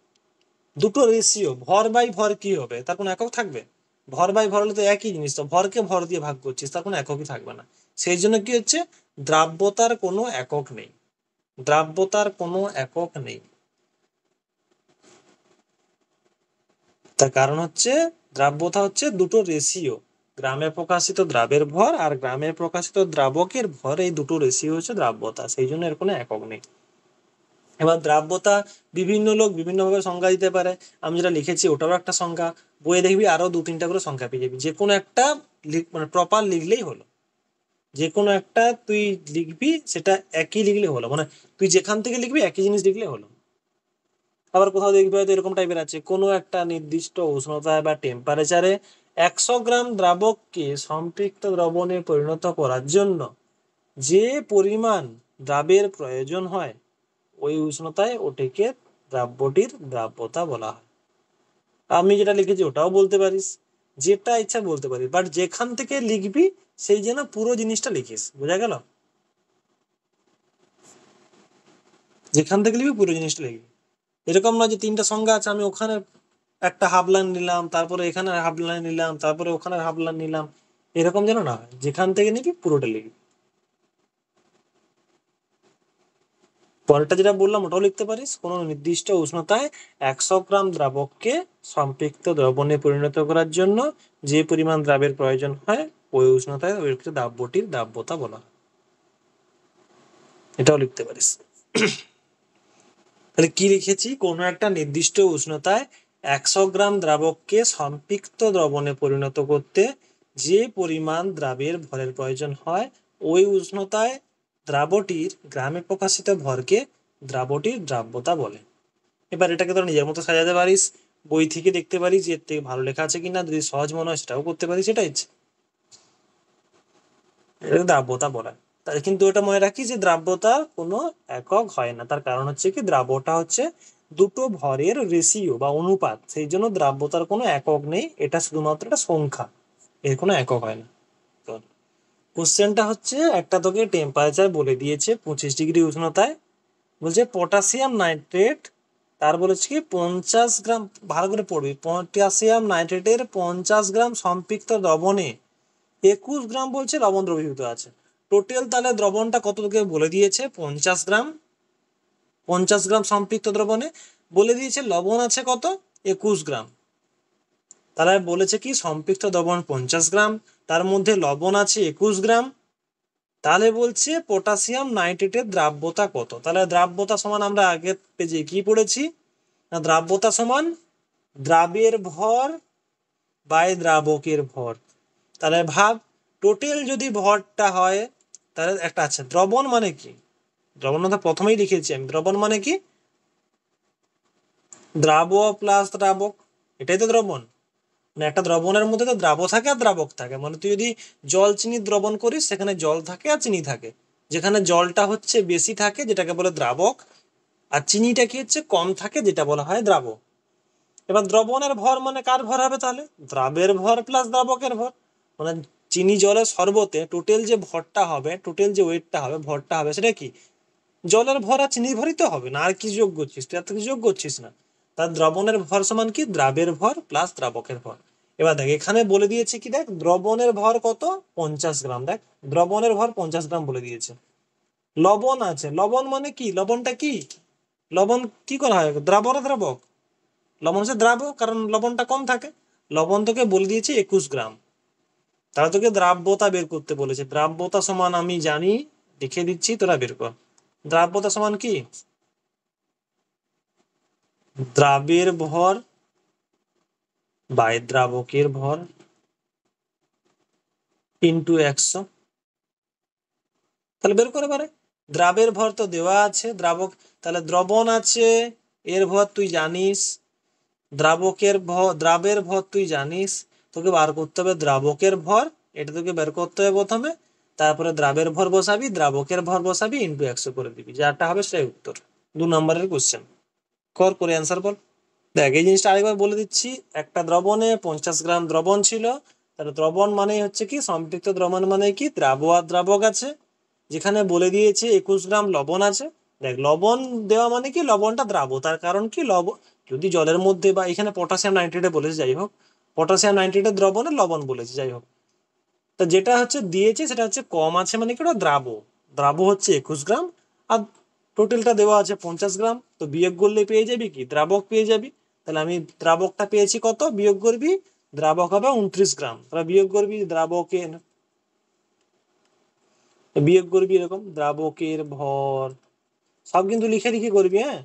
দুটো রেশিও, ভর বাই ভর কি হবে, তার কোনো একক থাকবে? ভর বাই ভর হলে তো একই জিনিস, তো ভরকে ভর দিয়ে ভাগ করছিস, তার কোনো এককই থাকবে না। সেই জন্য কি হচ্ছে, দ্রাব্যতার কোনো একক নেই, দ্রাব্যতার কোনো একক নেই। তার কারণ হচ্ছে দ্রাব্যতা হচ্ছে দুটো রেশিও, গ্রামে প্রকাশিত দ্রাবের ভর আর গ্রামে প্রকাশিত দ্রাবকের ভর, এই দুটো রেশিও হচ্ছে দ্রাব্যতা, সেই জন্য এর কোনো একক নেই। এবার দ্রাব্যতা বিভিন্ন লোক বিভিন্ন ভাবে সংজ্ঞা দিতে পারে, আমি যেটা লিখেছি ওটারও একটা সংজ্ঞা, বইয়ে দেখবি আরো 2-3টা করে সংখ্যা পেয়ে যাবি, যে কোনো একটা মানে প্রপার লিখলেই হলো, যে কোনো একটা তুই লিখবি, সেটা একই লিখলে হলো, মানে তুই যেখান থেকে লিখবি একই জিনিস লিখলে হলো। আবার কোথাও দেখবি হয়তো এরকম টাইপের আছে, কোনো একটা নির্দিষ্ট উষ্ণতায় বা টেম্পারেচারে 100 গ্রাম দ্রাবককে সম্পৃক্ত দ্রবণে পরিণত করার জন্য যে পরিমাণ দ্রাবের প্রয়োজন হয়, ওই উষ্ণতায় ওটাকে দ্রাব্যটির দ্রাব্যতা বলা হয়। আমি যেটা লিখেছি ওটাও বলতে পারিস, যেটা ইচ্ছা বলতে পারিস, বাট যেখান থেকে লিখবি সেই যেন পুরো জিনিসটা লিখিস, বোঝা গেল? যেখান থেকে লিখবি পুরো জিনিসটা লিখবি। এরকম নয় যে 3টা সংজ্ঞা আছে, আমি ওখানে একটা হাফ লাইন নিলাম, তারপরে এখানে হাফ লাইন নিলাম, তারপরে ওখানে হাফ লাইন নিলাম, এরকম যেন না হয়, যেখান থেকে নিবি পুরোটা লিখবি। পরেরটা যেটা বললাম ওটাও লিখতে পারিস, কোনো নির্দিষ্ট উষ্ণতায় 100 গ্রাম দ্রাবককে সম্পৃক্ত দ্রবণে পরিণত করার জন্য যে পরিমাণ দ্রাবের প্রয়োজন হয়, ওই উষ্ণতায় ওই দ্রাব্যটির দ্রাব্যতা বলা হয়, এটাও লিখতে পারিস। তাহলে কি লিখেছি, কোনো একটা নির্দিষ্ট উষ্ণতায় 100 গ্রাম দ্রাবককে সম্পৃক্ত দ্রবণে পরিণত করতে যে পরিমাণ দ্রাবের ভরের প্রয়োজন হয়, ওই উষ্ণতায় দ্রাবটির গ্রামে প্রকাশিত ভরকে দ্রাবটির দ্রাব্যতা বলে। এবার এটাকে তোরা নিজের মতো সাজাতে পারিস, বই থেকে দেখতে পারিস এর থেকে ভালো লেখা আছে কিনা, যদি সহজ মনে হয় সেটাও করতে পারিস, সেটা ইচ্ছে, এটাকে দ্রাব্যতা বলা হয়। তাই কিন্তু এটা মনে রাখি যে দ্রাব্যতার কোনো একক হয় না, তার কারণ হচ্ছে কি, দ্রাব্যটা হচ্ছে দুটো ভরের রেশিও বা অনুপাত, সেই জন্য দ্রাব্যতার কোনো একক নেই, এটা শুধুমাত্র একটা সংখ্যা, এর কোনো একক হয় না। কোশ্চেনটা হচ্ছে, একটা তোকে টেম্পারেচার বলে দিয়েছে 25 ডিগ্রি উষ্ণতায়, বলছে পটাশিয়াম নাইট্রেট, তার বলেছে কি 50 গ্রাম, ভালো করে পড়বি, পটাশিয়াম নাইট্রেটের 50 গ্রাম সম্পৃক্ত দ্রবণে 21 গ্রাম বলছে লবণ দ্রবীভূত আছে। টোটাল তাহলে দ্রবণটা কত তোকে বলে দিয়েছে, 50 গ্রাম, 50 গ্রাম সম্পৃক্ত দ্রবণে বলে দিয়েছে লবণ আছে কত, 21 গ্রাম। তাহলে বলেছে কি সম্পৃক্ত দ্রবণ 50 গ্রাম, তার মধ্যে লবণ আছে 21 গ্রাম, তাহলে বলছে পটাশিয়াম নাইট্রেটের দ্রাব্যতা কত। তাহলে দ্রাব্যতা সমান আমরা আগের পেজে কি পড়েছি, না দ্রাব্যতা সমান দ্রাবের ভর বাই দ্রাবকের ভর। তাহলে ভাব, টোটাল যদি ভরটা হয়, তাহলে একটা আছে দ্রবণ মানে কি, দ্রবণ তো প্রথমেই লিখেছি আমি, দ্রবণ মানে কি, দ্রাব প্লাস দ্রাবক, এটাই তো দ্রবণ। মানে একটা দ্রবণের মধ্যে তো দ্রাব থাকে আর দ্রাবক থাকে, মানে তুই যদি জল চিনি দ্রবণ করিস, সেখানে জল থাকে আর চিনি থাকে, যেখানে জলটা হচ্ছে বেশি থাকে যেটাকে বলে দ্রাবক, আর চিনিটা কি হচ্ছে কম থাকে, যেটা বলা হয় দ্রাবক। এবার দ্রবণের ভর মানে কার ভর হবে, তাহলে দ্রাবের ভর প্লাস দ্রাবকের ভর, মানে চিনি জলের শরবতে টোটাল যে ভরটা হবে, টোটাল যে ওয়েটটা হবে, ভরটা হবে, সেটা কি জলের ভর আর চিনির ভরই তো হবে, না আর কি যোগ করছিস, তুই আর তো কিছু যোগ করছিস না। তার দ্রবণের ভর সমান কি দ্রাবের ভর প্লাস দ্রাবকের ভর। এবার দেখ এখানে বলে দিয়েছে কি, দেখ দ্রবণের ভর কত, 50 গ্রাম, দেখ দ্রবণের ভর 50 গ্রাম বলে দিয়েছে। লবণ আছে, লবণ মানে কি, লবণটা কি, লবণ কি করা হয়, দ্রাবক দ্রাবক, লবণ হচ্ছে দ্রাবক, কারণ লবণটা কম থাকে। লবণ তোকে বলে দিয়েছে 21 গ্রাম, তাহলে তোকে দ্রাব্যতা বের করতে বলেছে। দ্রাব্যতা সমান আমি জানি, লিখে দিচ্ছি, তোরা বের কর। দ্রাব্যতা সমান কি, দ্রাবের ভর বাই দ্রাবকের ভর ইন্টু 100। তাহলে বের করে পারে, দ্রাবের ভর তো দেওয়া আছে, দ্রাবক, তাহলে দ্রবণ আছে, এর ভর তুই জানিস, দ্রাবের ভর তুই জানিস, তোকে বার করতে হবে দ্রাবকের ভর, এটা তোকে বের করতে হবে প্রথমে, তারপরে দ্রাবের ভর বসাবি, দ্রাবকের ভর বসাবি, ইন্টু 100 করে দিবি, যারটা হবে সেটাই উত্তর। 2 নম্বরের কোশ্চেন, করে অ্যান্সার বল। দেখ এই জিনিসটা আরেকবার বলে দিচ্ছি। একটা দ্রবণে 50 গ্রাম দ্রবণ ছিল, তাহলে দ্রবণ মানেই হচ্ছে কি সম্পৃক্ত দ্রবণ মানে কি দ্রাব্য আর দ্রাবক আছে। যেখানে বলে দিয়েছে 21 গ্রাম লবণ আছে। দেখ লবণ দেওয়া মানে কি লবণটা দ্রাব্য, তার কারণ কি লবণ যদি জলের মধ্যে বা এখানে পটাশিয়াম নাইট্রেটে বলেছে, যাই হোক পটাশিয়াম নাইট্রেটের দ্রবণে লবণ বলেছে, যাই হোক। তা যেটা হচ্ছে দিয়েছে সেটা হচ্ছে কম আছে মানে কি ওটা দ্রাব্য। দ্রাব্য হচ্ছে 21 গ্রাম, আর টোটালটা দেওয়া আছে 50 গ্রাম। তো বিয়োগ করলে পেয়ে যাবি কি দ্রাবক পেয়ে যাবি। তাহলে আমি দ্রাবকটা পেয়েছি কত, বিয়োগ করবি দ্রাবক হবে 29 গ্রাম। তাহলে বিয়োগ করবি দ্রাবকের, বিয়োগ করবি এরকম দ্রাবকের ভর, সব কিন্তু লিখে লিখে করবি, হ্যাঁ।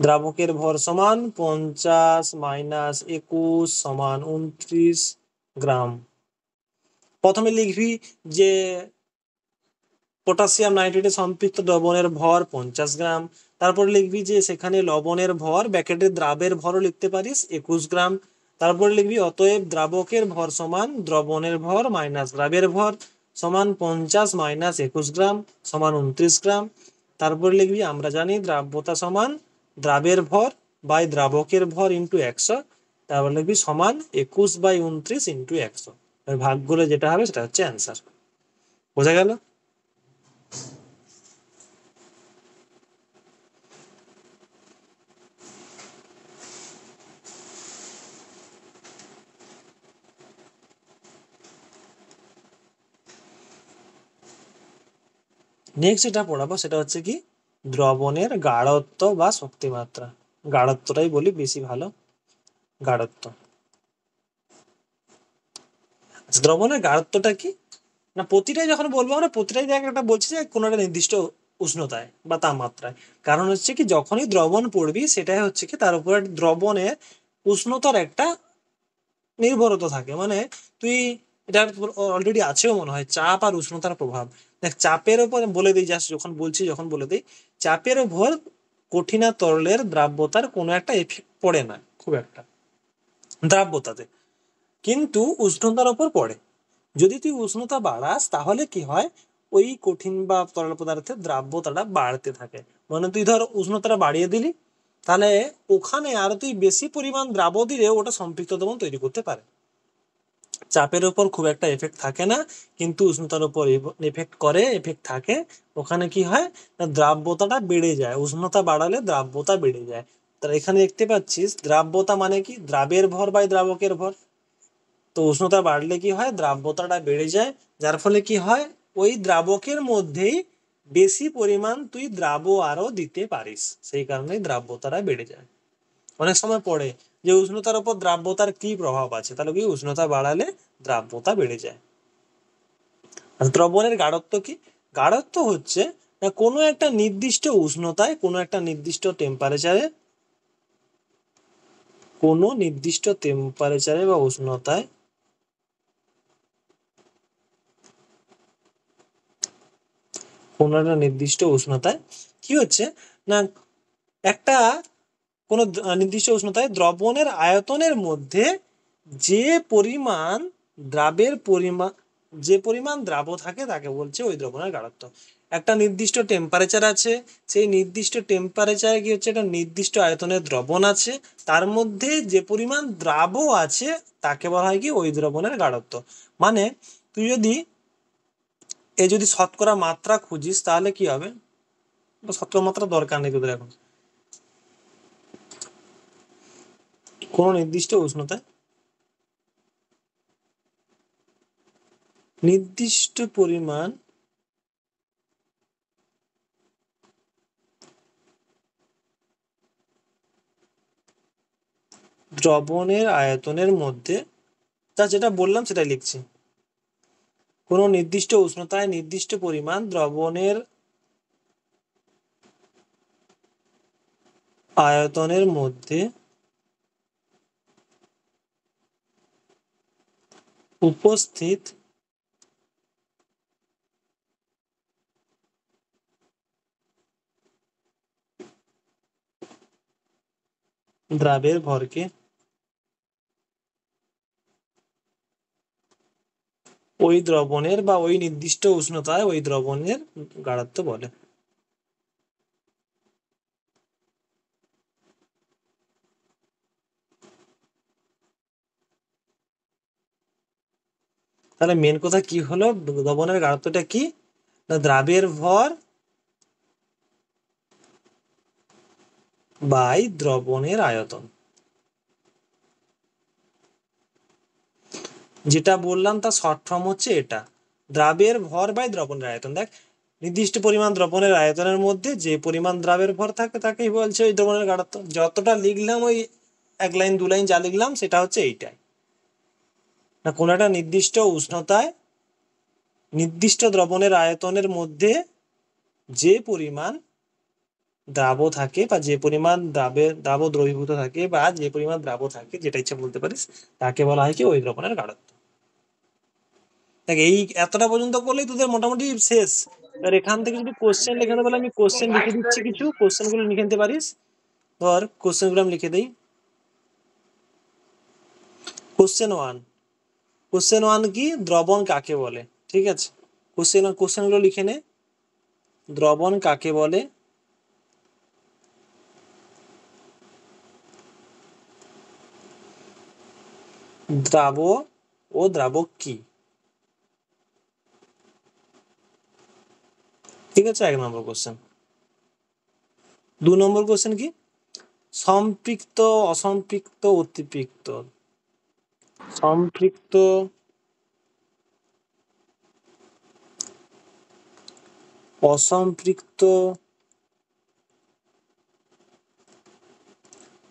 দ্রাবকের ভর সমান 50 মাইনাস 21 সমান 29 গ্রাম। প্রথমে লিখবি যে পটাশিয়াম নাইট্রেটে সম্পৃক্ত দ্রবণের ভর 50 গ্রাম। তারপর লিখবি যে সেখানে লবণের ভর ব্যাকেটে দ্রাবের ভরও লিখতে পারিস 21 গ্রাম। তারপরে লিখবি অতএব দ্রাবকের ভর সমান দ্রবণের ভর মাইনাস দ্রাবের ভর সমান 50 মাইনাস 21 গ্রাম সমান 29 গ্রাম। তারপরে লিখবি আমরা জানি দ্রাব্যতা সমান দ্রাবের ভর বাই দ্রাবকের ভর ইন্টু 100। তারপর লিখবি সমান 21/29 ইন্টু 100। ভাগ করে যেটা হবে সেটা হচ্ছে অ্যান্সার। বোঝা গেল? নেক্সট যেটা পড়াবো সেটা হচ্ছে কি দ্রবণের গাঢ়ত্ব বা শক্তিমাত্রা। গাঢ়ত্বটাই বলি বেশি ভালো, গাঢ়ত্ব। আচ্ছা, দ্রবণের গাঢ়ত্বটা কি না, প্রতিটাই যখন বলবো আমরা প্রতিটাই দেখ একটা বলছি যে কোনো একটা নির্দিষ্ট উষ্ণতায় বা তাপমাত্রায়। কারণ হচ্ছে কি যখনই দ্রবণ পড়বি সেটাই হচ্ছে কি তার উপরে দ্রবণের উষ্ণতার একটা নির্ভরতা থাকে। মানে তুই এটা অলরেডি আছেও মনে হয়, চাপ আর উষ্ণতার প্রভাব। দেখ চাপের উপর বলে দিই, জাস্ট যখন বলছি যখন বলে দিই চাপের উপর কঠিন আর তরলের দ্রাব্যতার কোনো একটা এফেক্ট পড়ে না খুব একটা দ্রাব্যতাতে, কিন্তু উষ্ণতার উপর পড়ে। যদি তুই উষ্ণতা বাড়াস তাহলে কি হয়, ওই কঠিন বা তরল পদার্থের দ্রাব্যতাটা বাড়তে থাকে। মানে তুই ধর উষ্ণতাটা বাড়িয়ে দিলি, তাহলে ওখানে আরো তুই বেশি পরিমাণ দ্রাব্য দিলে ওটা সম্পৃক্ত দ্রবণ তৈরি করতে পারে। চাপের উপর খুব একটা এফেক্ট থাকে না, কিন্তু উষ্ণতার উপর এফেক্ট করে, এফেক্ট থাকে। ওখানে কি হয় না দ্রাব্যতাটা বেড়ে যায়, উষ্ণতা বাড়ালে দ্রাব্যতা বেড়ে যায়। তাহলে এখানে দেখতে পাচ্ছিস দ্রাব্যতা মানে কি দ্রাবের ভর বাই দ্রাবকের ভর। তো উষ্ণতা বাড়লে কি হয় দ্রাব্যতাটা বেড়ে যায়, যার ফলে কি হয় ওই দ্রাবকের মধ্যেই বেশি পরিমাণ তুই দ্রাব্য আরো দিতে পারিস, সেই কারণেই দ্রাব্যতাটা বেড়ে যায়। অনেক সময় পড়ে যে উষ্ণতার উপর দ্রাব্যতার কি প্রভাব আছে, তাহলে কি উষ্ণতা বাড়ালে দ্রাব্যতা বেড়ে যায়। আর দ্রবণের গাঢ়ত্ব কি, গাঢ়ত্ব হচ্ছে না কোনো একটা নির্দিষ্ট উষ্ণতায় কোনো একটা নির্দিষ্ট টেম্পারেচারে, কোনো নির্দিষ্ট টেম্পারেচারে বা উষ্ণতায় কোনো একটা নির্দিষ্ট উষ্ণতায় কি হচ্ছে না একটা কোনো নির্দিষ্ট উষ্ণতায় দ্রবণের আয়তনের মধ্যে যে পরিমাণ দ্রাবের পরিমাণ, যে পরিমাণ দ্রাব্য থাকে তাকে বলছে ওই দ্রবণের গাঢ়ত্ব। একটা নির্দিষ্ট টেম্পারেচার আছে, সেই নির্দিষ্ট টেম্পারেচারে কি হচ্ছে একটা নির্দিষ্ট আয়তনের দ্রবণ আছে, তার মধ্যে যে পরিমাণ দ্রাব্য আছে তাকে বলা হয় কি ওই দ্রবণের গাঢ়ত্ব। মানে তুই যদি এই যদি শতকরা মাত্রা খুঁজিস তাহলে কি হবে, শতকরা মাত্রা দরকার নেই তোদের এখন, কোনো নির্দিষ্ট উষ্ণতায় নির্দিষ্ট পরিমাণ দ্রবণের আয়তনের মধ্যে, তা যেটা বললাম সেটাই লিখছি, কোনো নির্দিষ্ট উষ্ণতায় নির্দিষ্ট পরিমাণ দ্রবণের আয়তনের মধ্যে উপস্থিত দ্রাবের ভরকে ওই দ্রবণের বা ওই নির্দিষ্ট উষ্ণতায় ওই দ্রবণের গাঢ়ত্ব বলে। তাহলে মেন কথা কি হলো, দ্রবণের গাঢ়ত্বটা কি না দ্রাবের ভর বাই দ্রবণের আয়তন। যেটা বললাম তার শর্ট ফর্ম হচ্ছে এটা, দ্রাবের ভর বাই দ্রবণের আয়তন। দেখ নির্দিষ্ট পরিমাণ দ্রবণের আয়তনের মধ্যে যে পরিমাণ দ্রাবের ভর থাকে তাকেই বলছে ওই দ্রবণের গাঢ়ত্ব। যতটা লিখলাম ওই 1 লাইন 2 লাইন যা লিখলাম সেটা হচ্ছে এইটাই। না কোনো একটা নির্দিষ্ট উষ্ণতায় নির্দিষ্ট দ্রবণের আয়তনের মধ্যে যে পরিমাণ দ্রাব থাকে বা যে পরিমাণ দ্রাব দ্রবীভূত থাকে বা যে পরিমাণ দ্রাব থাকে, যেটা ইচ্ছা বলতে পারিস, তাকে বলা হয় কি ওই দ্রবণের গাঢ়ত্ব। দেখ এই এতটা পর্যন্ত করলেই তোদের মোটামুটি শেষ। আর এখান থেকে যদি কোশ্চেন লেখাতে বলে আমি কোশ্চেন লিখে দিচ্ছি, কিছু কোশ্চেন গুলো লিখে নিতে পারিস। ধর কোশ্চেন গুলো আমি লিখে দিই। কোশ্চেন 1, কোশ্চেন 1 কি দ্রবণ কাকে বলে, ঠিক আছে। কোশ্চেন গুলো লিখে নে। দ্রবণ কাকে বলে, দ্রাব ও দ্রাবক কি, ঠিক আছে। 1 নম্বর কোশ্চেন। 2 নম্বর কোশ্চেন কি সম্পৃক্ত অসম্পৃক্ত অতিপৃক্ত। সম্পৃক্ত অসম্পৃক্ত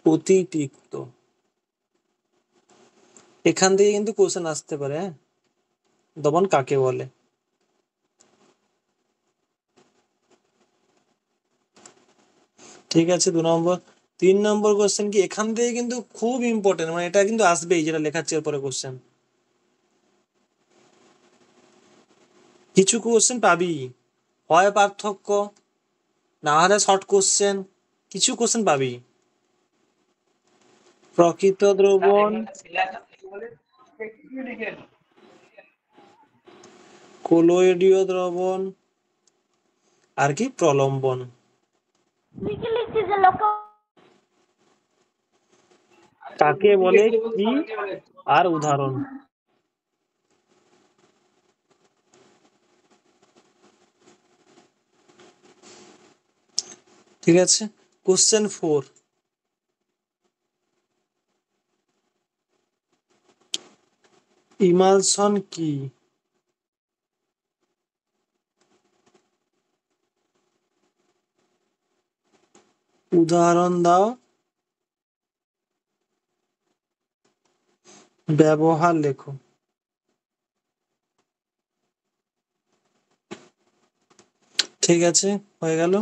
অতিপৃক্ত, এখান থেকে কিন্তু কোশ্চেন আসতে পারে। হ্যাঁ, দ্রবণ কাকে বলে। ঠিক আছে 2 নম্বর। 3 নম্বর কোশ্চেন কি এখান থেকে কিন্তু খুব ইম্পর্টেন্ট, মানে এটা কিন্তু আসবেই, যেটা লেখাচ্ছি এরপরে কোশ্চেন। কিছু কোশ্চেন পাবি, হয় পার্থক্য, না হলে শর্ট কোশ্চেন, কিছু কোশ্চেন পাবি। প্রকৃত দ্রবণ, কোলয়েডীয় দ্রবণ, আর কি প্রলম্বন। কাকে বলে কি আর উদাহরণ। ঠিক আছে। কোশ্চেন 4, ইমালশন কি, উদাহরণ দাও, ব্যবহার লেখো। ঠিক আছে, হয়ে গেল।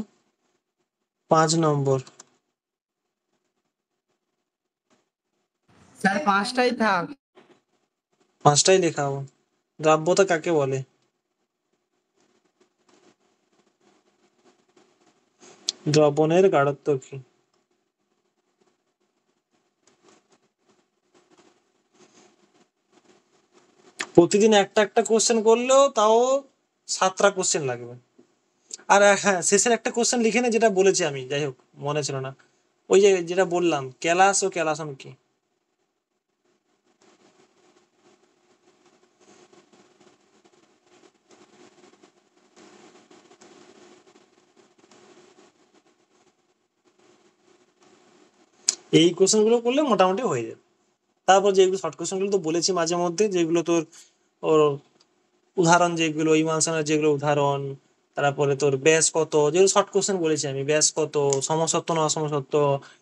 5 নম্বর, স্যার 5টাই থাক। 5টাই লেখাবো। দ্রাব্যতা কাকে বলে, দ্রবণের গাঢ়ত্ব কি। প্রতিদিন একটা একটা কোশ্চেন করলেও তাও 7টা কোশ্চেন লাগবে। আর হ্যাঁ, শেষের একটা কোশ্চেন লিখে নে, যেটা বলেছি আমি, যাই হোক মনে ছিল না, ওই যে যেটা বললাম ক্যালাস ও ক্যালাসন কি। এই কোশ্চেন গুলো করলে মোটামুটি হয়ে যাবে। তারপর যেগুলো শর্ট কোশ্চেন গুলো তো বলেছি মাঝে মধ্যে, যেগুলো তোর ওর উদাহরণ, যেগুলো ইমালশনের যেগুলো উদাহরণ, তারপরে তোর ব্যাস কত, যেগুলো শর্ট কোশ্চেন বলেছি আমি, ব্যাস কত, সমসত্ব না অসমসত্ব,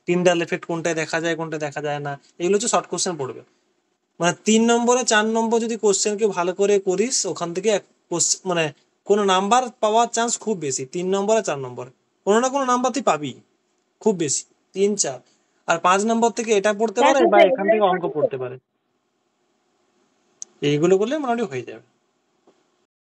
টিন্ডাল এফেক্ট কোনটায় দেখা যায় কোনটা দেখা যায় না, এগুলো হচ্ছে শর্ট কোশ্চেন পড়বে। মানে 3 নম্বরে 4 নম্বর যদি কোশ্চেনকে ভালো করে করিস, ওখান থেকে মানে কোনো নাম্বার পাওয়ার চান্স খুব বেশি। 3 নম্বরে 4 নম্বর কোনো না কোনো নাম্বার তুই পাবি, খুব বেশি 3 4। আর 5 নম্বর থেকে এটা পড়তে স্যার পারে বা শুধু এখান এগুলোই থেকে অঙ্ক পড়বে তো? পড়তে পারে। এইগুলো করলে মোটামুটি হয়ে যাবে।